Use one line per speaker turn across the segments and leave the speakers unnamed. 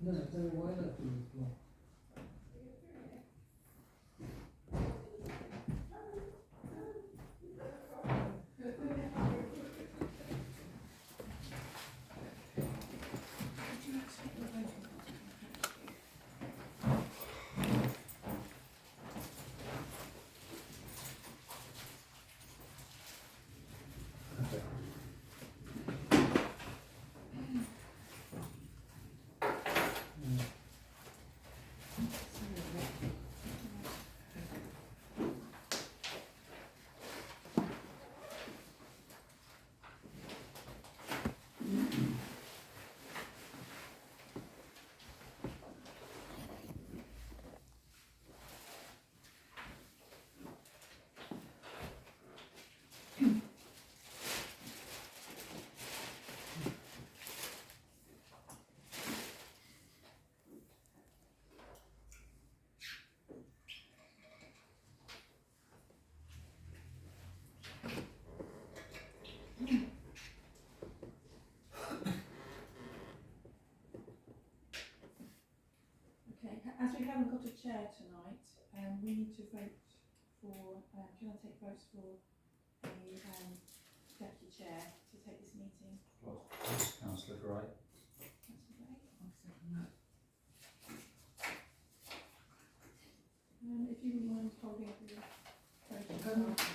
No, tell me why left on the floor.
As we haven't got a chair tonight, we need to vote for, can I take votes for a deputy chair to take this meeting?
Councillor Gray.
If you wouldn't mind holding up your voting card.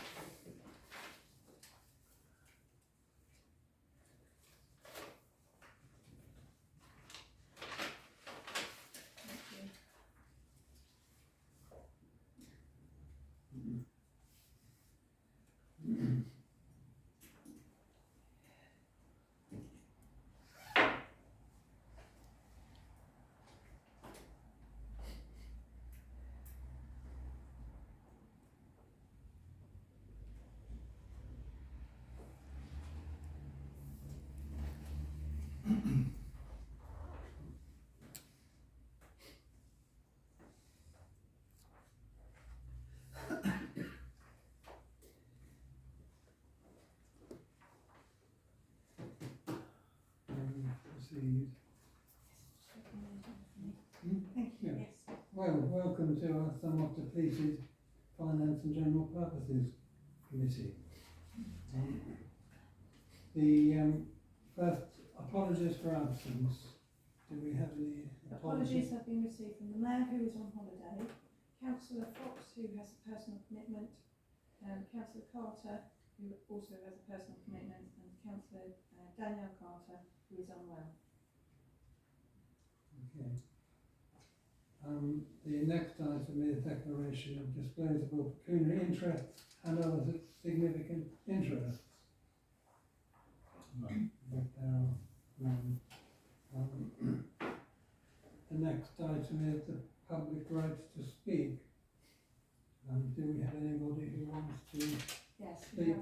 Proceed.
Thank you,
Yeah.
yes.
Well, welcome to our somewhat depleted Finance and General Purposes Committee. The first, apologies for absence. Do we have any
Apologies have been received from the Mayor, who is on holiday, Councillor Fox, who has a personal commitment, Councillor Carter, who also has a personal commitment, and Councillor Danielle Carter, who is unwell.
Okay. The next item is declaration of disposable pecuniary interests and other significant interests. But there are none. The next item is the public right to speak. Do we have anybody who wants to
Yes,
speak?
we have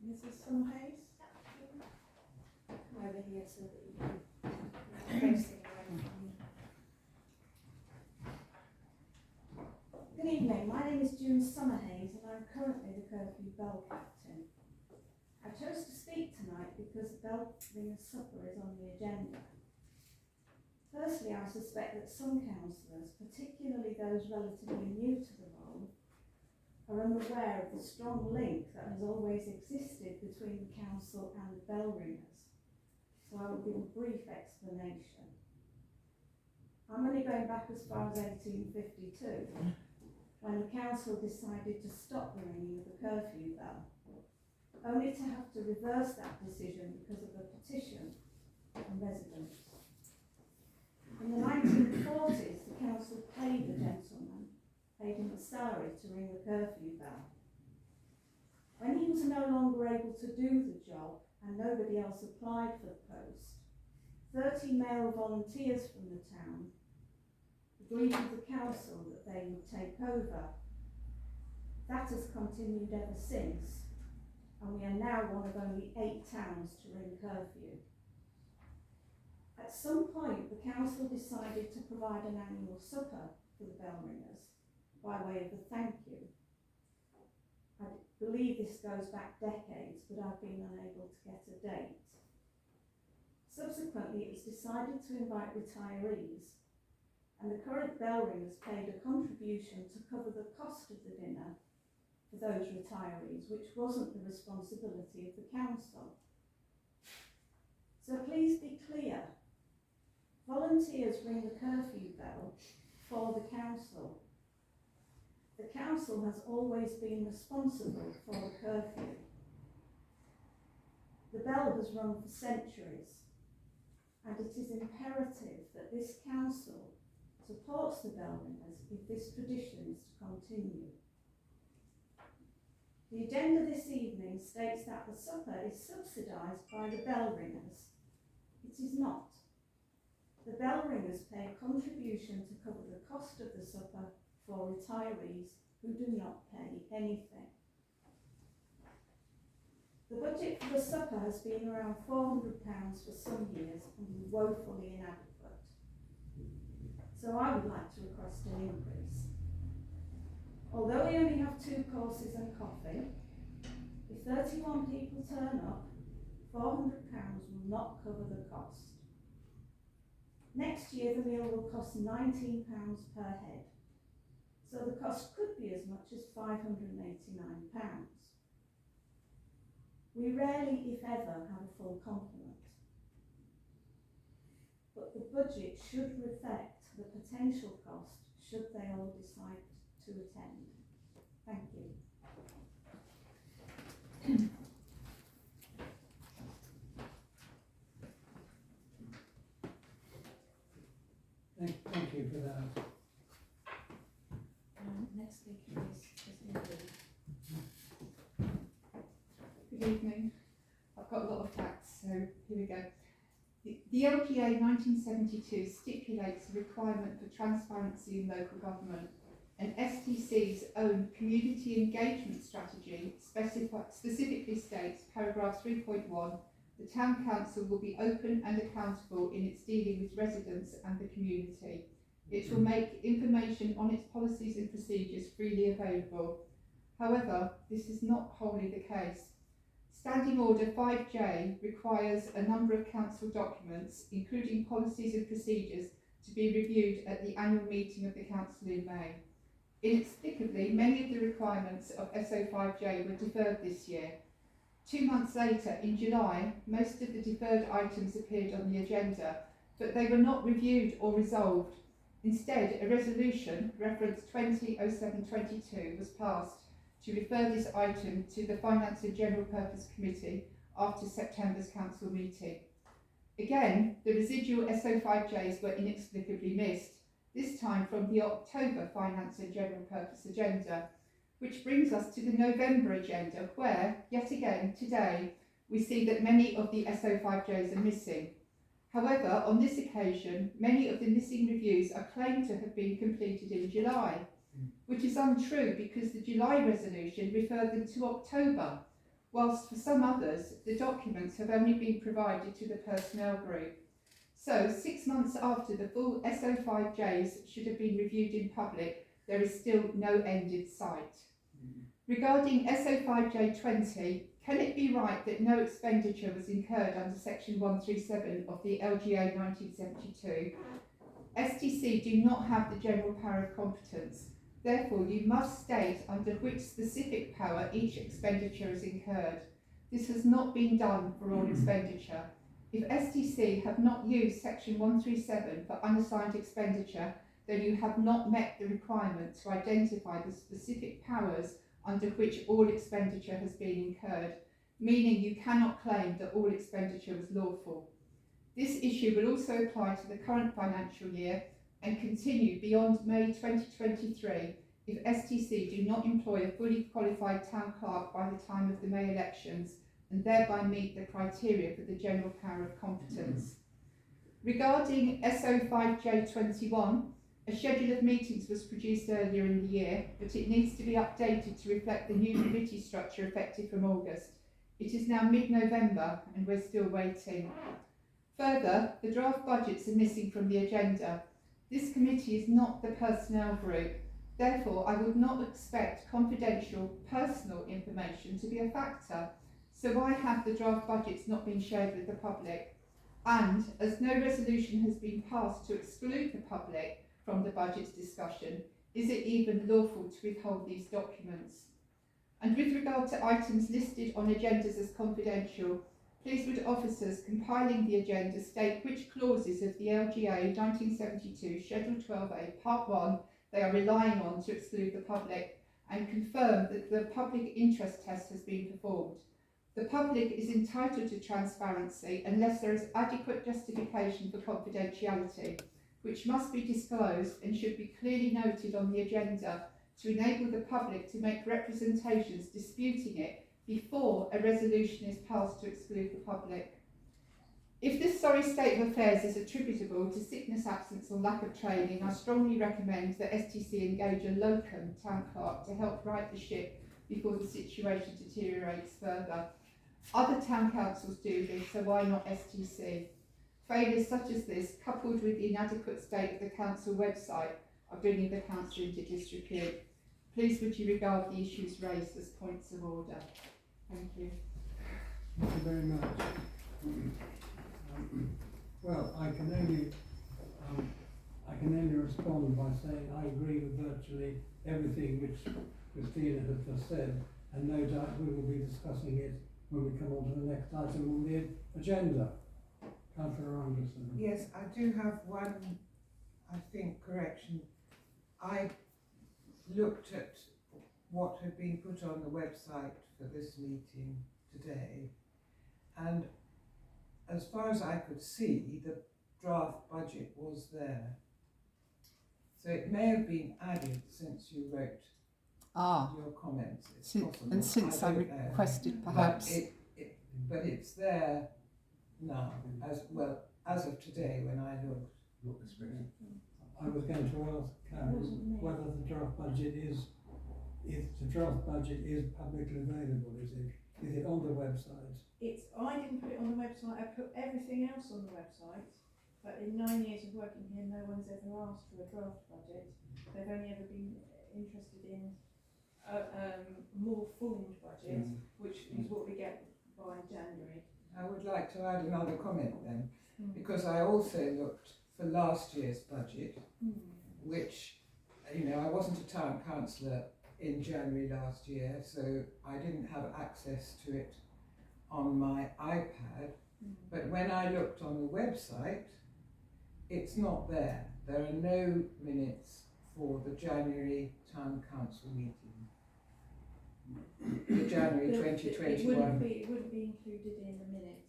Mrs. Summerhays.
Come over here so that you can face it away from you. Good evening, my name is June Summerhays and I'm currently the curfew bell captain. I chose to speak tonight because the bell ringer's supper is on the agenda. Firstly, I suspect that some councillors, particularly those relatively new to the role, are unaware of the strong link that has always existed between the council and the bell ringers. So I will give a brief explanation. I'm only going back as far as 1852, when the council decided to stop the ringing of the curfew bell, only to have to reverse that decision because of a petition from residents. In the 1940s, the council paid the gentleman, paid him a salary to ring the curfew bell. When he was no longer able to do the job and nobody else applied for the post, 30 male volunteers from the town agreed with the council that they would take over. That has continued ever since, and we are now one of only 8 towns to ring curfew. At some point, the council decided to provide an annual supper for the bell ringers by way of a thank you. I believe this goes back decades, but I've been unable to get a date. Subsequently, it was decided to invite retirees, and the current bell ringers paid a contribution to cover the cost of the dinner for those retirees, which wasn't the responsibility of the council. So please be clear. Volunteers ring the curfew bell for the council. The council has always been responsible for the curfew. The bell has rung for centuries, and it is imperative that this council supports the bell ringers if this tradition is to continue. The agenda this evening states that the supper is subsidised by the bell ringers. It is not. The bell ringers pay a contribution to cover the cost of the supper for retirees who do not pay anything. The budget for the supper has been around £400 for some years and woefully inadequate. So I would like to request an increase. Although we only have 2 courses and coffee, if 31 people turn up, £400 will not cover the cost. Next year the meal will cost £19 per head, so the cost could be as much as £589. We rarely, if ever, have a full complement, but the budget should reflect the potential cost should they all decide to attend. Thank you.
Thank you for that.
Next speaker is Christine.
Good evening. I've got a lot of facts, so here we go. The LGA 1972 stipulates a requirement for transparency in local government, and STC's own community engagement strategy specifically states, paragraph 3.1, the Town Council will be open and accountable in its dealing with residents and the community. It will make information on its policies and procedures freely available. However, this is not wholly the case. Standing Order 5J requires a number of council documents, including policies and procedures, to be reviewed at the annual meeting of the council in May. Inexplicably, many of the requirements of SO5J were deferred this year. 2 months later, in July, most of the deferred items appeared on the agenda, but they were not reviewed or resolved. Instead, a resolution, reference 200722, was passed to refer this item to the Finance and General Purpose Committee after September's council meeting. Again, the residual SO5Js were inexplicably missed, this time from the October Finance and General Purpose agenda, which brings us to the November agenda, where, yet again, today, we see that many of the SO5Js are missing. However, on this occasion, many of the missing reviews are claimed to have been completed in July, which is untrue because the July resolution referred them to October, whilst for some others, the documents have only been provided to the personnel group. So, 6 months after the full SO5Js should have been reviewed in public, there is still no end in sight. Regarding SO5J 20, can it be right that no expenditure was incurred under Section 137 of the LGA 1972? STC do not have the general power of competence. Therefore, you must state under which specific power each expenditure is incurred. This has not been done for all expenditure. If STC have not used Section 137 for unassigned expenditure, then you have not met the requirement to identify the specific powers under which all expenditure has been incurred, meaning you cannot claim that all expenditure was lawful. This issue will also apply to the current financial year and continue beyond May 2023 if STC do not employ a fully qualified town clerk by the time of the May elections and thereby meet the criteria for the general power of competence. Regarding SO5J 21, a schedule of meetings was produced earlier in the year, but it needs to be updated to reflect the new committee structure effective from August. It is now mid-November and we're still waiting. Further, the draft budgets are missing from the agenda. This committee is not the personnel group. Therefore, I would not expect confidential personal information to be a factor. So why have the draft budgets not been shared with the public? And as no resolution has been passed to exclude the public from the budget's discussion, is it even lawful to withhold these documents? And with regard to items listed on agendas as confidential, please would officers compiling the agenda state which clauses of the LGA 1972 Schedule 12A Part 1 they are relying on to exclude the public, and confirm that the public interest test has been performed. The public is entitled to transparency unless there is adequate justification for confidentiality, which must be disclosed and should be clearly noted on the agenda to enable the public to make representations disputing it before a resolution is passed to exclude the public. If this sorry state of affairs is attributable to sickness, absence or lack of training, I strongly recommend that STC engage a locum town clerk to help right the ship before the situation deteriorates further. Other town councils do this, so why not STC? Failures such as this, coupled with the inadequate state of the council website, are bringing the council into disrepute. Please would you regard the issues raised as points of order? Thank you.
Thank you very much. Well, I can only respond by saying I agree with virtually everything which Christina has just said, and no doubt we will be discussing it when we come on to the next item on the agenda. Councillor Anderson.
Yes, I do have one, I think, correction. I looked at what had been put on the website for this meeting today, and as far as I could see, the draft budget was there. So it may have been added since you wrote your comments. It's possible.
And since I requested perhaps.
But it's there now, as well as of today when I looked.
I was going to ask Karen whether the draft budget is, if the draft budget is publicly available, is it on the website?
I didn't put it on the website, I put everything else on the website, but in 9 years of working here, no one's ever asked for a draft budget. They've only ever been interested in a more formed budget, which is what we get by January.
I would like to add another comment then, because I also looked for last year's budget, which, you know, I wasn't a town councillor in January last year, so I didn't have access to it on my iPad, but when I looked on the website, it's not there. There are no minutes for the January town council meeting. The January 2021.
It wouldn't be included in the minutes.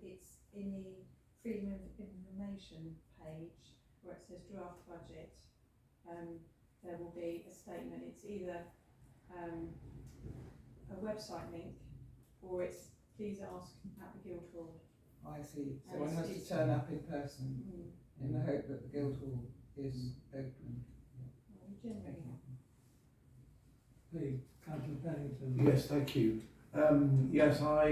It's in the Freedom of Information page where it says draft budget. There will be a statement. It's either a website link or it's please ask at the Guildhall.
I see. So one has to turn up in person in the hope that the Guildhall is open.
Generally.
Please, Councillor Pennington.
Yes, thank you. Yes, I,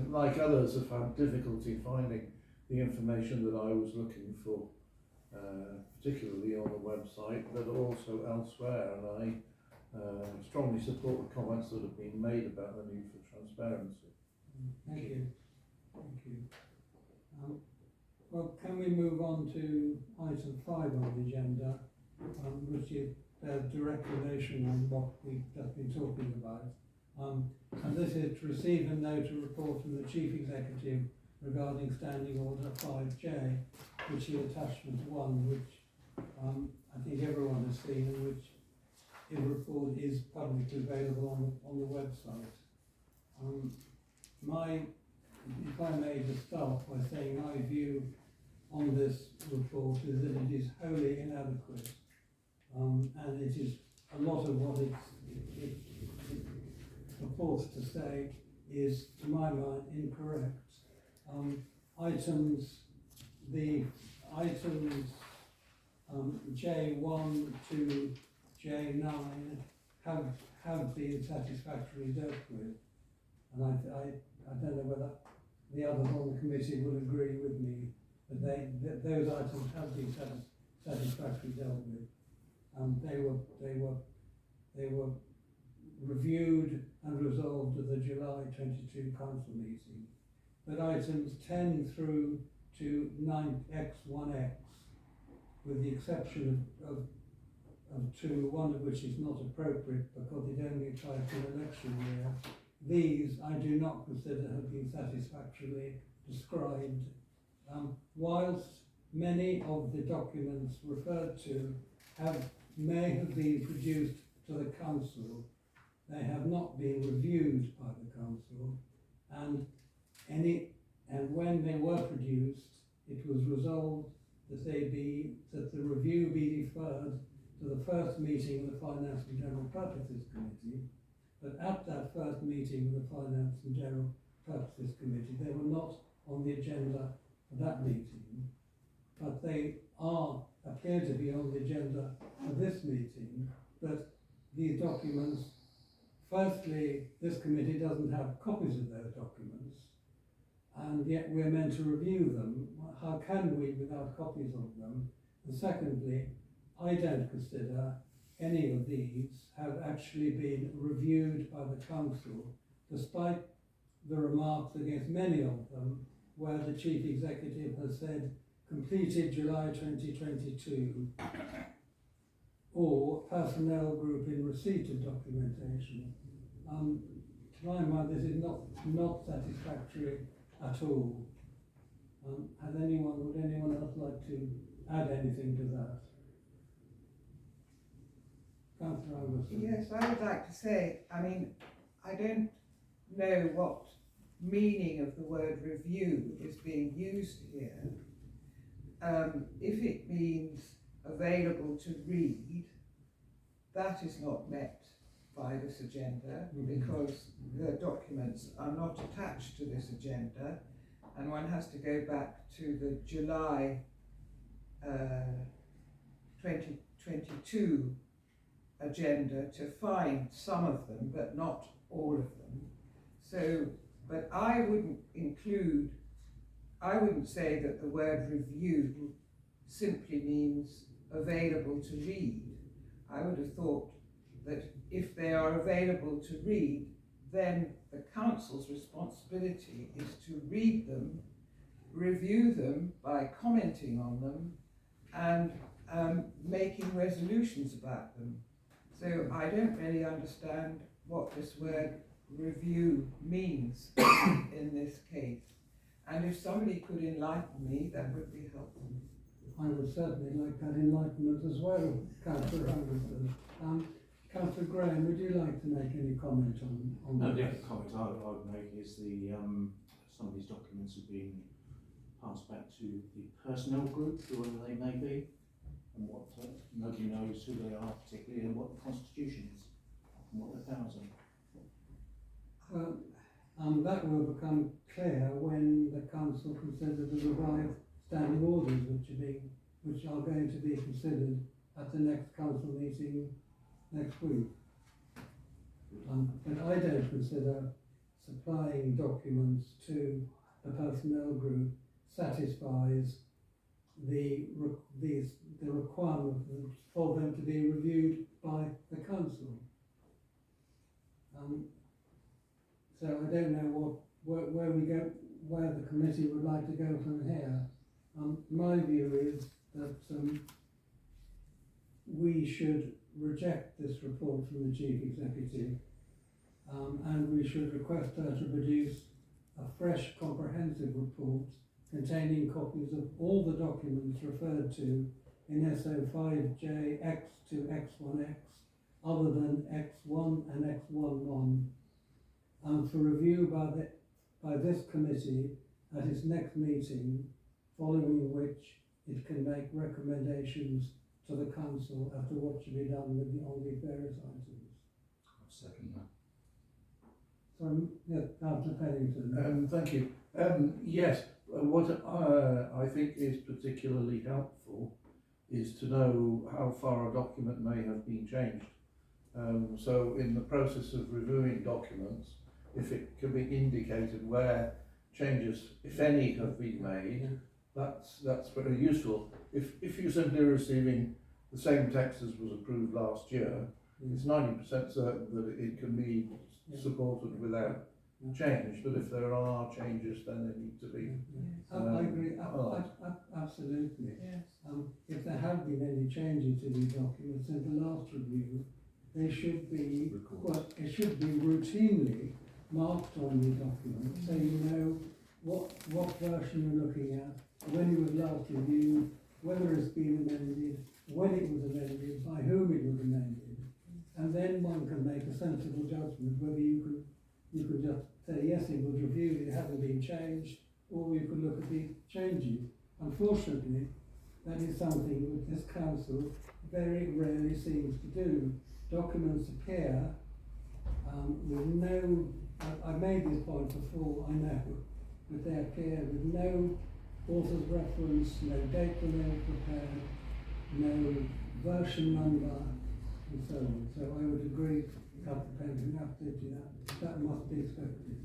like others, have had difficulty finding the information that I was looking for, particularly on the website, but also elsewhere, and I strongly support the comments that have been made about the need for transparency.
Thank you. Thank you. Well, can we move on to item 5 on the agenda, which is direct relation on what we've just been talking about. And this is to receive and note a report from the Chief Executive regarding Standing Order 5J, which is attachment 1, which I think everyone has seen, and which the report is publicly available on the website. If I may just start by saying my view on this report is that it is wholly inadequate, and it is a lot of what it purports to say is, to my mind, incorrect. J1 to J9 have been satisfactorily dealt with, and I don't know whether the others on the committee will agree with me, but those items have been satisfactorily dealt with. They were reviewed and resolved at the July 22 council meeting. but items 10 through to 9x1x, with the exception of two, one of which is not appropriate because it only applies to an election year, these I do not consider have been satisfactorily described. Whilst many of the documents referred to may have been produced to the council, they have not been reviewed by the council, and when they were produced, it was resolved that the review be deferred to the first meeting of the Finance and General Purposes Committee. But at that first meeting of the Finance and General Purposes Committee, they were not on the agenda for that meeting, but they appear to be on the agenda for this meeting. But these documents, firstly, this committee doesn't have copies of those documents, and yet we're meant to review them. How can we without copies of them? And secondly, I don't consider any of these have actually been reviewed by the council, despite the remarks against many of them, where the chief executive has said completed July 2022, or personnel group in receipt of documentation. To my mind, this is not satisfactory at all. Would anyone else like to add anything to that? Councillor Anderson.
Yes, I would like to say, I mean, I don't know what meaning of the word review is being used here. If it means available to read, that is not met by this agenda, because the documents are not attached to this agenda, and one has to go back to the July 2022 agenda to find some of them, but not all of them. So, but I wouldn't say that the word review simply means available to read. I would have thought that if they are available to read, then the council's responsibility is to read them, review them by commenting on them, and making resolutions about them. So I don't really understand what this word review means in this case. And if somebody could enlighten me, that would be helpful.
I would certainly like that enlightenment as well, Councillor Anderson. Councillor Graham, would you like to make any comment on
No,
that?
the comment I would make is some of these documents have been passed back to the personnel group, whoever they may be, and what nobody knows who they are particularly, and what the constitution is, and what their powers are.
That will become clear when the council considers the revised standing orders, which are going to be considered at the next council meeting next week. But I don't consider supplying documents to the personnel group satisfies the requirement for them to be reviewed by the council. So I don't know where we go, where the committee would like to go from here. My view is that we should reject this report from the chief executive, and we should request her to produce a fresh, comprehensive report containing copies of all the documents referred to in SO5J X to X1X, other than X1 and X11, for review by this committee at its next meeting, following which it can make recommendations to the council as to what should be done with all these various items.
I'll second that.
So, yes, Councillor Pennington.
Thank you. Yes, what I think is particularly helpful is to know how far a document may have been changed. So in the process of reviewing documents, if it can be indicated where changes, if any, have been made, that's very useful. If you're simply receiving the same text as was approved last year, it's 90% certain that it can be supported without change, but if there are changes, then they need to be.
I agree,
Right.
absolutely.
Yes.
If there have been any changes to these documents in the last review, they should be, well, it should be routinely marked on the document, so you know what version you're looking at, when it was last reviewed, whether it's been amended, when it was amended, by whom it was amended. And then one can make a sensible judgment whether you could just say, yes, it was reviewed, it hasn't been changed, or you could look at the changes. Unfortunately, that is something that this council very rarely seems to do. Documents appear with no, I made this point before, I know, but they appear with no author's reference, no date when they were prepared, no version number, and so on. So I would agree, Councillor Penton, absolutely, that must be expected.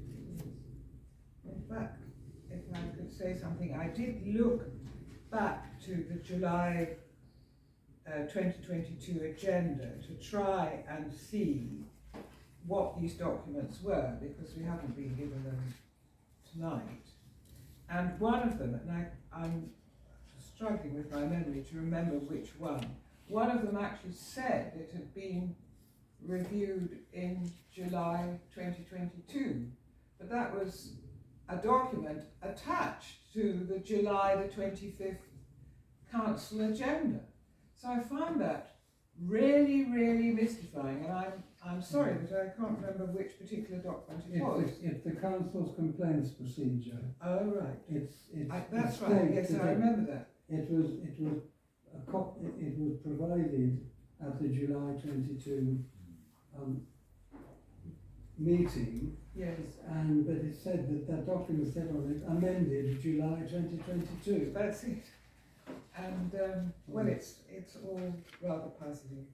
In fact, if I could say something, I did look back to the July 2022 agenda to try and see what these documents were, because we haven't been given them tonight. And one of them, and I'm struggling with my memory to remember which one of them actually said it had been reviewed in July 2022, but that was a document attached to the July the 25th council agenda. So I found that really, really mystifying, and I'm sorry that I can't remember which particular document it was.
It's the council's complaints procedure.
Oh, right. That's
it's
right, yes,
stated
I remember that.
It was provided at the July 22 meeting,
Yes.
but it said that document said on it amended July 2022.
That's it. And, well, it's all rather puzzling.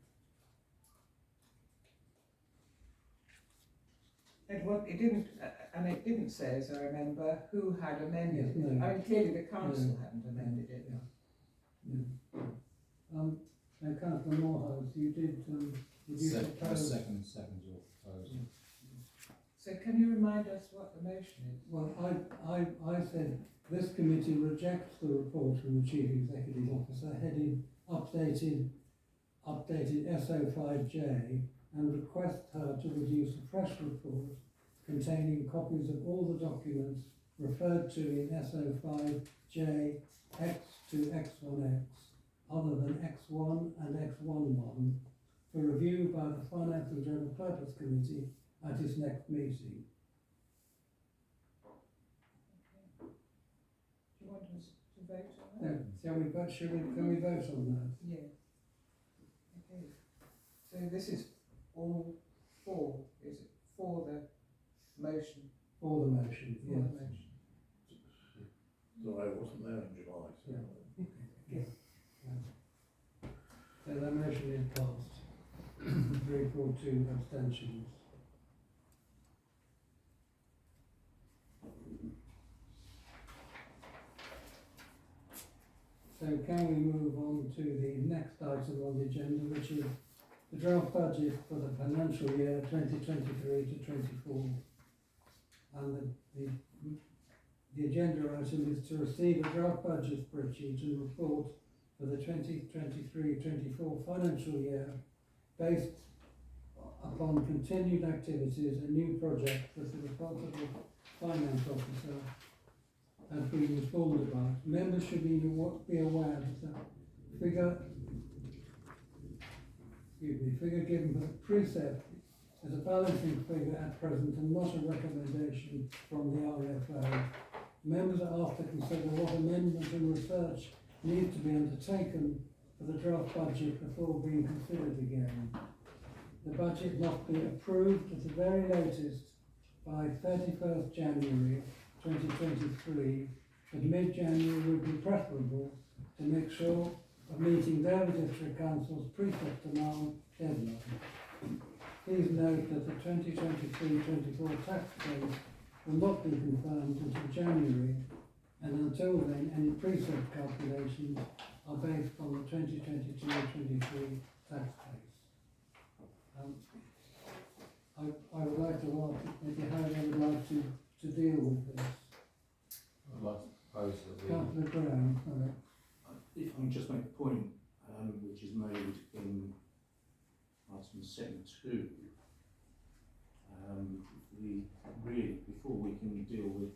It didn't say, as I remember, who had amended
Yes,
it.
no.
I mean, clearly the council hadn't amended it.
Yeah. And Councillor Morehouse, you did propose.
Second your proposal.
So can you remind us what the motion is?
Well, I said this committee rejects the report from the Chief Executive Officer heading updated SO5J and requests her to produce a fresh report containing copies of all the documents referred to in SO5J X to X1X, other than X1 and X11, for review by the Finance and General Purpose Committee at its next meeting.
Do you want us to vote on
Yeah,
that?
can we vote on that?
Yes. Okay. So this is all for, is it for the motion?
For the motion,
For
yes.
the motion.
So I wasn't there in July. So.
Yeah. So the motion is passed. 342 abstentions. So can we move on to the next item on the agenda, which is the draft budget for the financial year 2023 to 24. And the agenda item is to receive a draft budget spreadsheet and report for the 2023-24 financial year based upon continued activities and new projects that the responsible finance officer has been informed about. Members should be aware that the figure given for the precept is a balancing figure at present and not a recommendation from the RFO. Members are asked to consider what amendments and research need to be undertaken for the draft budget before being considered again. The budget must be approved at the very latest by 31st January 2023, but mid-January would be preferable to make sure of meeting Derby District Council's precept amount deadline. Please note that the 2023-24 tax code will not be confirmed until January, and until then any precept calculations are based on the 2022-23 tax base. I would like to ask maybe how they would like to deal with this.
I'd like to propose that we,
Councillor Graham, sorry.
If I can just make a point, which is made in item 7.2, we really, before we can deal with,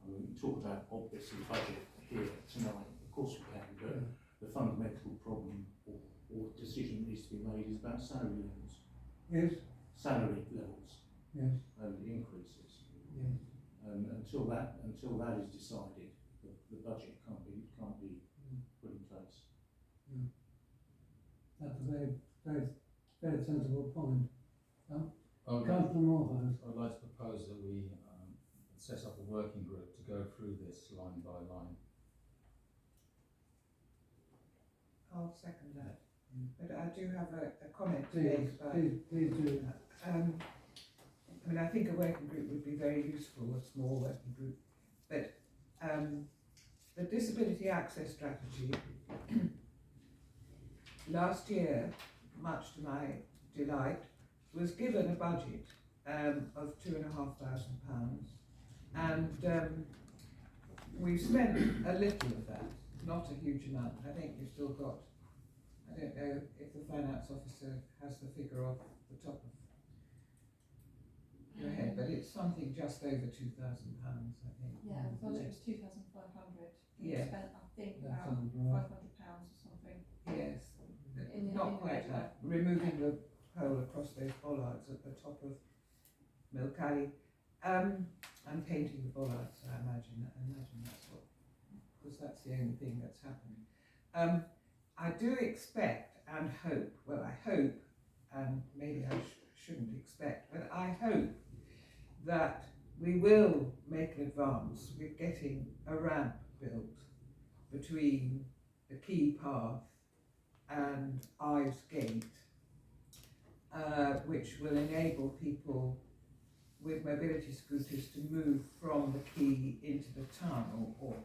I mean, we talk about objects of the budget here tonight, of course we can, but the fundamental problem or decision that needs to be made is about salary levels.
Yes,
Salary levels
yes,
and increases.
yes.
And until that is decided, the budget can't be put in place.
That's a very sensible point.
I'd
Councillor Moorhouse.
like to propose that we set up a working group to go through this line by line.
I'll second that. But I do have a comment to
Please,
make about.
please do.
I mean, I think a working group would be very useful, a small working group. But the disability access strategy last year, much to my delight, was given a budget of £2,500, and we've spent a little of that, not a huge amount. I think we've still got, I don't know if the finance officer has the figure off the top of your head, but it's something just over £2,000, I think.
Yeah, the budget was 2,500.
Yeah.
We spent, I think,
That
about
sounds right.
£500 or something.
Yes,
In the-
not
in the
quite
regular.
that. Removing the pole across those bollards at the top of Milk Alley, and painting the bollards. I imagine that's what, because that's the only thing that's happened. I do expect and hope. Well, I hope, and maybe I shouldn't expect, but I hope that we will make an advance with getting a ramp built between the Quay Path and Ives Gate, which will enable people with mobility scooters to move from the quay into the town, or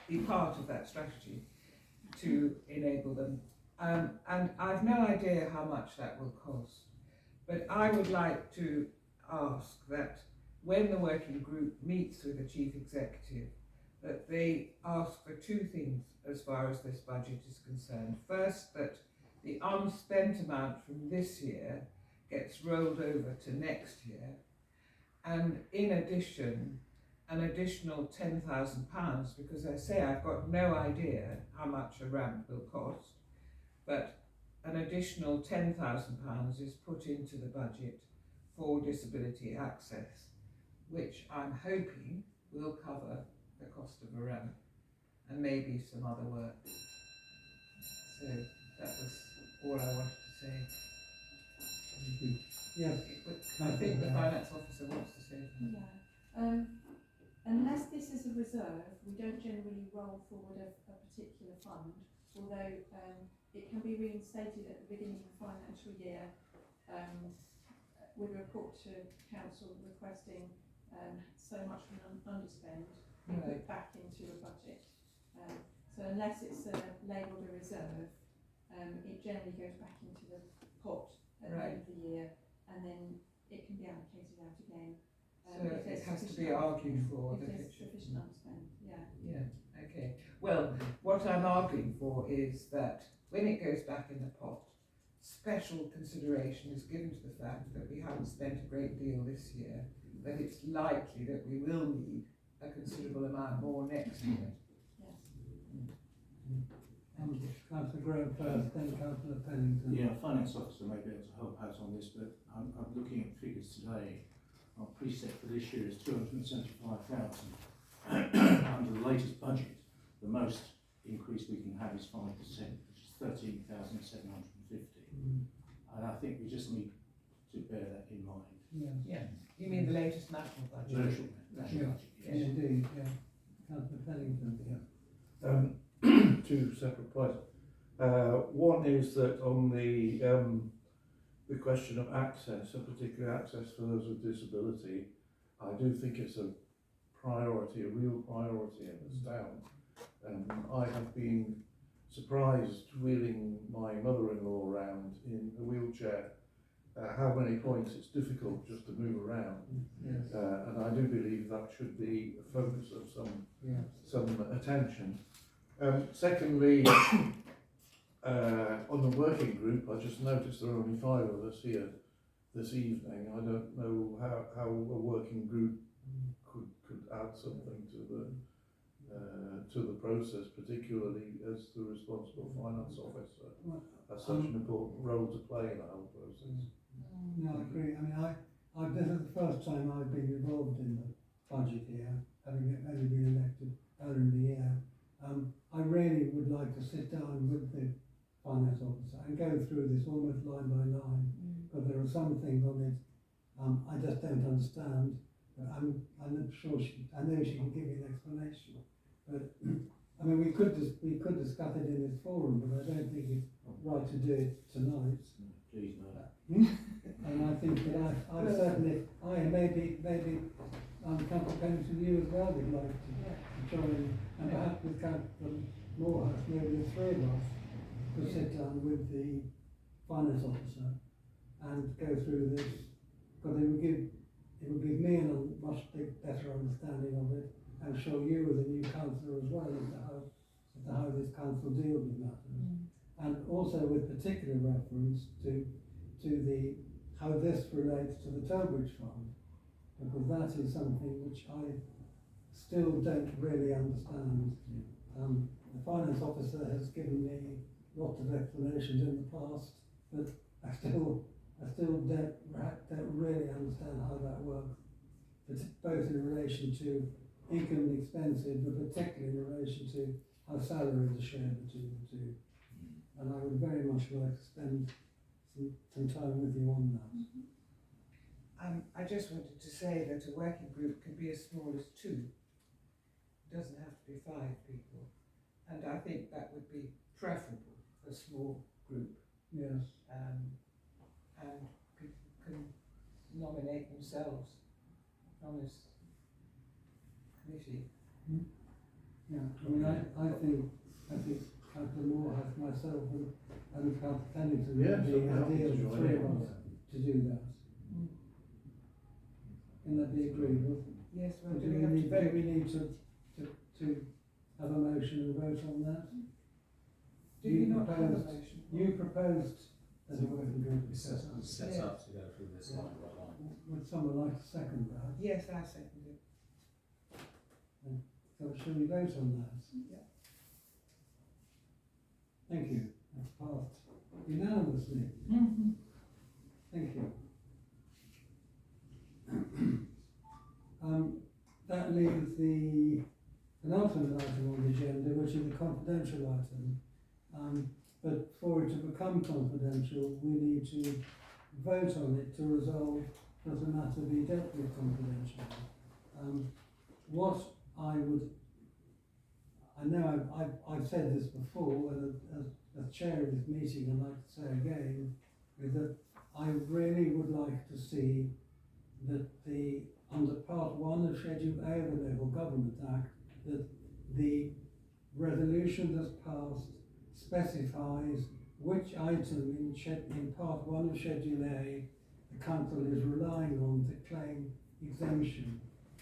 be part of that strategy to enable them. And I've no idea how much that will cost, but I would like to ask that when the working group meets with the chief executive, that they ask for two things as far as this budget is concerned. First, that the unspent amount from this year gets rolled over to next year, and in addition, an additional £10,000, because I say I've got no idea how much a ramp will cost, but an additional £10,000 is put into the budget for disability access, which I'm hoping will cover the cost of a ramp and maybe some other work. So that was all I wanted to say.
Yes,
I think the finance officer wants to say something.
Yeah. Unless this is a reserve, we don't generally roll forward a particular fund, although it can be reinstated at the beginning of the financial year with a report to council requesting so much from underspend put back into a budget. So unless it's labelled a reserve, it generally goes back into the pot at the end of the year, and then it can be allocated out again.
So it has to be argued for that it should.
Sufficient unspent, yeah.
Yeah, okay. Well, what I'm arguing for is that when it goes back in the pot, special consideration is given to the fact that we haven't spent a great deal this year, that it's likely that we will need a considerable amount more next year.
Yes.
Councillor Graham first, then Councillor Pennington.
Yeah, finance officer may be able to help out on this, but I'm looking at figures today. Our preset for this year is 275,000. Under the latest budget, the most increase we can have is 5%, which is 13,750. And I think we just need to bear that in mind.
Yes.
Yeah. You mean the latest national budget?
National
Yeah.
budget, yes.
Indeed, yeah. Councillor Pennington.
Two separate points. One is that on the question of access, and particularly access for those with disability, I do think it's a priority, a real priority in this town. I have been surprised wheeling my mother-in-law around in a wheelchair how many points it's difficult just to move around.
Yes,
And I do believe that should be a focus of some attention. Secondly, on the working group, I just noticed there are only 5 of us here this evening. I don't know how a working group could add something to the process, particularly as the responsible finance officer has such an important role to play in the whole process.
no, I agree. I mean, this is the first time I've been involved in the budget here, having only been elected earlier in the year. I really would like to sit down with the finance officer and go through this almost line by line, because there are some things on it I just don't understand. But I'm not sure I know she can give me an explanation. But I mean, we could discuss it in this forum, but I don't think it's right to do it tonight.
Please no.
And I think that I certainly, maybe Councillor Pennington, you as well would like to join, and perhaps with Councillor Morehouse, maybe the 3 of us could sit down with the finance officer and go through this, because it would give me a much better understanding of it, and show you as a new councillor as well as to how this council deals with matters, and also with particular reference to how this relates to the Towbridge Fund, because that is something which I still don't really understand. The finance officer has given me lots of explanations in the past, but I still don't really understand how that works, both in relation to income and expenses, but particularly in relation to how salaries are shared between the two. And I would very much like to spend some time with you on that.
I just wanted to say that a working group can be as small as 2. It doesn't have to be 5 people. And I think that would be preferable, a small group.
Yes.
And people can nominate themselves on this committee.
Yeah, I mean, I think Councillor Morehouse, myself, and Councillor Pennington,
Yes,
would be
I'm happy
ideal
to
for
join
3
in
of
on
us to do that. Can that be agreeable?
Yes, well,
Or
do we have to vote?
we need to have a motion and vote on that?
Do we not have a motion?
You proposed that a working group be set up.
Set up to go through this line by line.
Would someone like to second that?
Yes, I second it.
So shall we vote on that?
Yeah.
Thank you. That's passed unanimously. Thank you. That leaves the penultimate item on the agenda, which is a confidential item. But for it to become confidential, we need to vote on it to resolve that the matter be dealt with confidentially. I've said this before, and as chair of this meeting, I'd like to say again, is that I really would like to see that under Part 1 of Schedule A of the Local Government Act, that the resolution that's passed specifies which item in Part 1 of Schedule A the Council is relying on to claim exemption.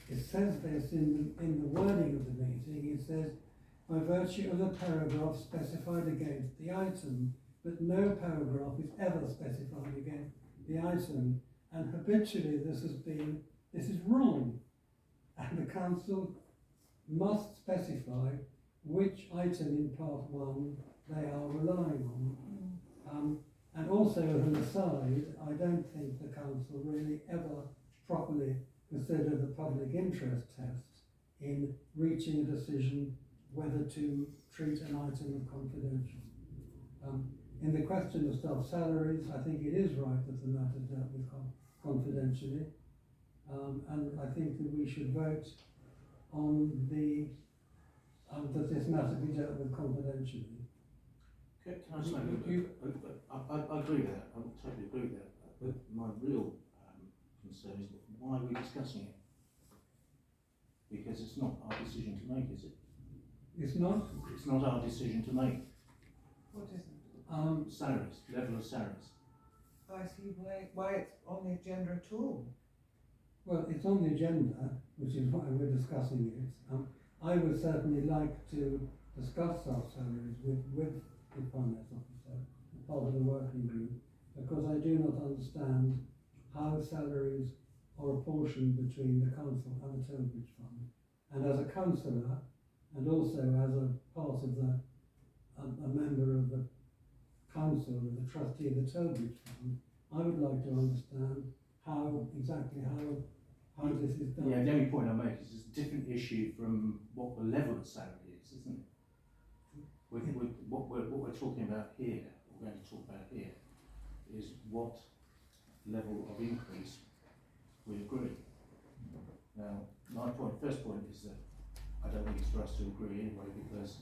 It says this in the wording of the meeting. It says, by virtue of the paragraph specified against the item, but no paragraph is ever specified against the item, and habitually this is wrong, and the council must specify which item in Part 1 they are relying on. And also as an aside, I don't think the council really ever properly considered the public interest test in reaching a decision whether to treat an item as confidential. In the question of staff salaries, I think it is right that the matter is dealt with confidentially, and I think that we should vote on that this matter be dealt with confidentially.
Can I just make I agree with that. I would totally agree with that. But my real concern is why are we discussing it? Because it's not our decision to make, is it?
It's not?
It's not our decision to make.
What is it?
Salaries, level of salaries.
I see why it's on the agenda at all.
Well, it's on the agenda, which is why we're discussing it. I would certainly like to discuss our salaries with the finance officer, as part of the working group, because I do not understand how salaries are apportioned between the council and the Tonbridge Fund. And as a councillor, and also as a part of a member of the council, of the trustee of the Tonbridge Fund, I would like to understand how this is done.
Yeah, the only point I make is it's a different issue from what the level of salary is, isn't it? With what we're talking about here, we're going to talk about here, is what level of increase we agree. Now, my first point is that I don't think it's for us to agree anyway, because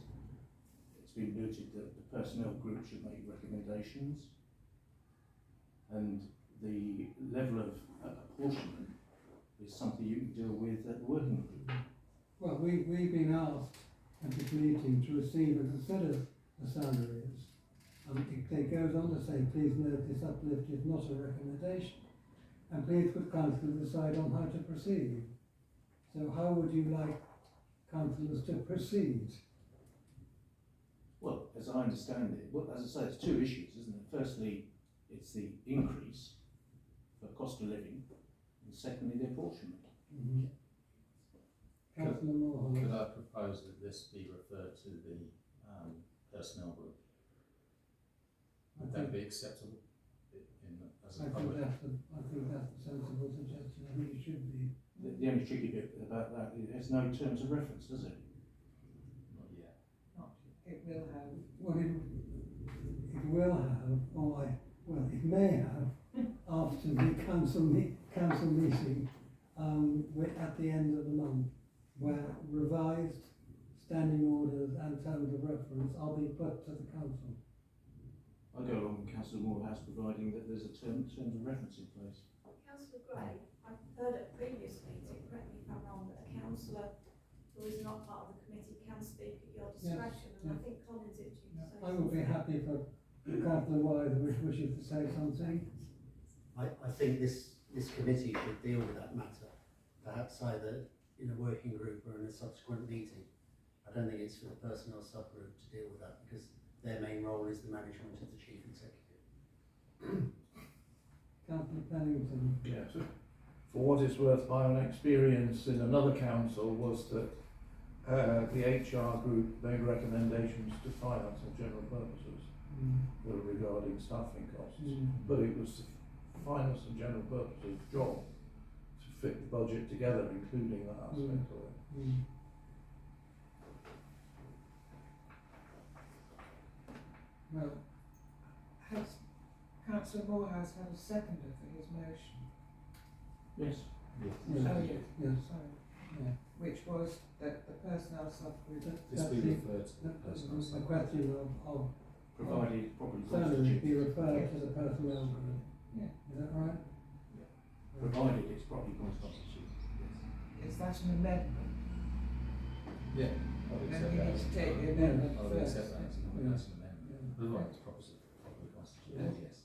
it's been mooted that the personnel group should make recommendations, and the level of apportionment is something you can deal with at the working group.
Well, we've been asked at this meeting to receive and consider the salaries. It goes on to say, please note this uplift is not a recommendation, and please could council decide on how to proceed. So how would you like councillors to proceed?
Well, as I understand it, well, as I say, it's two issues, isn't it? Firstly, it's the increase for cost of living, and secondly, the apportionment.
Mm-hmm. Councillor Moore.
Could I propose that this be referred to the personnel group? Would that be acceptable as a public?
I think that's a sensible suggestion. I think it should be.
The only tricky bit about that is it has no terms of reference, does it?
Not yet.
It will have.
Well, it will have, it may have, after the council meeting at the end of the month, where revised standing orders and terms of reference are being put to the council.
I go along with Councillor Morehouse, providing that there's a terms of reference in place.
Councillor Gray, I've heard at previous meeting, correct me if I'm wrong, that a councillor who is not part of the committee can speak at your discretion, and I think Colin's itching to say
I would be happy for Councillor Wythe which wishes to say something.
I think this committee should deal with that matter, perhaps either in a working group or in a subsequent meeting. I don't think it's for the personnel subgroup to deal with that, because their main role is the management of the chief executive.
Councillor Pennington.
Yes. For what it's worth, my own experience in another council was that the HR group made recommendations to finance and general purposes that were regarding staffing costs, but it was the finance and general purposes job to fit the budget together, including that aspect of it.
Well,
Has Councillor Morehouse had a seconder for his motion?
Yes.
Yes.
yes,
Oh, yes.
yes,
Sorry.
yeah.
Which was that the personnel subgroup.
This be referred to the personnel
The
subgroup.
question of
Provided properly
salary be
constituted.
referred to the personnel group.
Yeah.
Is that right?
Provided it's properly constituted.
Is that an amendment?
Yeah. I would
Then
accept
we
that
need
as
to
a-
take the
I
amendment
would
first.
accept that as an
Yeah.
amendment. Otherwise, it's properly constituted, yes.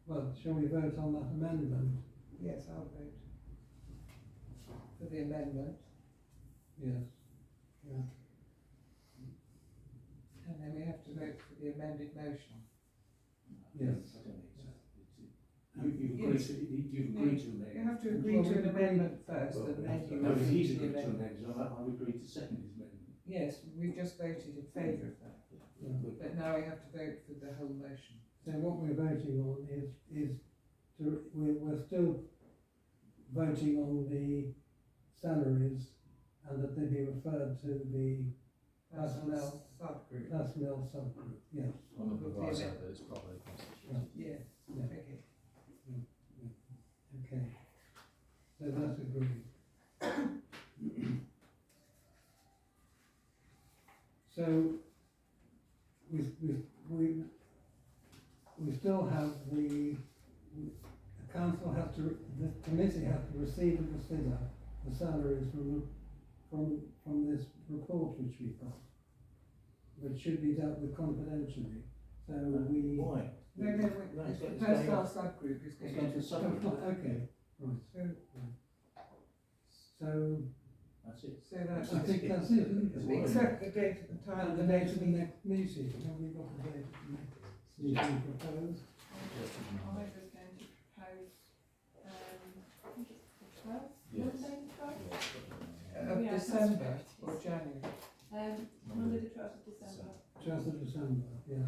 Well, shall we vote on that amendment?
Yes, I'll vote for the amendment,
Yes. Yeah.
and then we have to vote for the amended motion.
Yes.
I don't think so. You've agreed
Yes.
to, you've agreed to amend.
You have to agree
Well,
to
we
an
agree-
amendment first,
Well,
and then you
No,
agree
he's
to the
agreed to
amendment.
amend, so I've agreed to second his amendment.
Yes, we just voted in favour of that,
Yeah.
but now we have to vote for the whole motion.
So what we're voting on is we're still voting on the salaries, and that they be referred to the personnel
Subgroup.
subgroup. Yes.
On the
With the
proviso
amendment.
that it's properly constituted.
Yes,
Yeah.
okay.
Okay. So that's agreed. So we still have the council has to, the committee has to receive and consider the salaries from this report which we've got, which should be dealt with confidentially. So So we.
Why?
No,
No,
it's the
going
personnel
off.
subgroup is
It's
going
going to
to.
the
Oh,
subgroup.
right, okay, right. So
That's it.
So that's
I think that's it, isn't it?
except the date of the time.
And the date of the next meeting, have we got the date of the next meeting proposed?
I was going to propose, I think it's the 12th,
Yes.
Monday the 12th?
Of
Yeah,
December
that's
or January.
Monday the 12th of December.
12th of December, yes.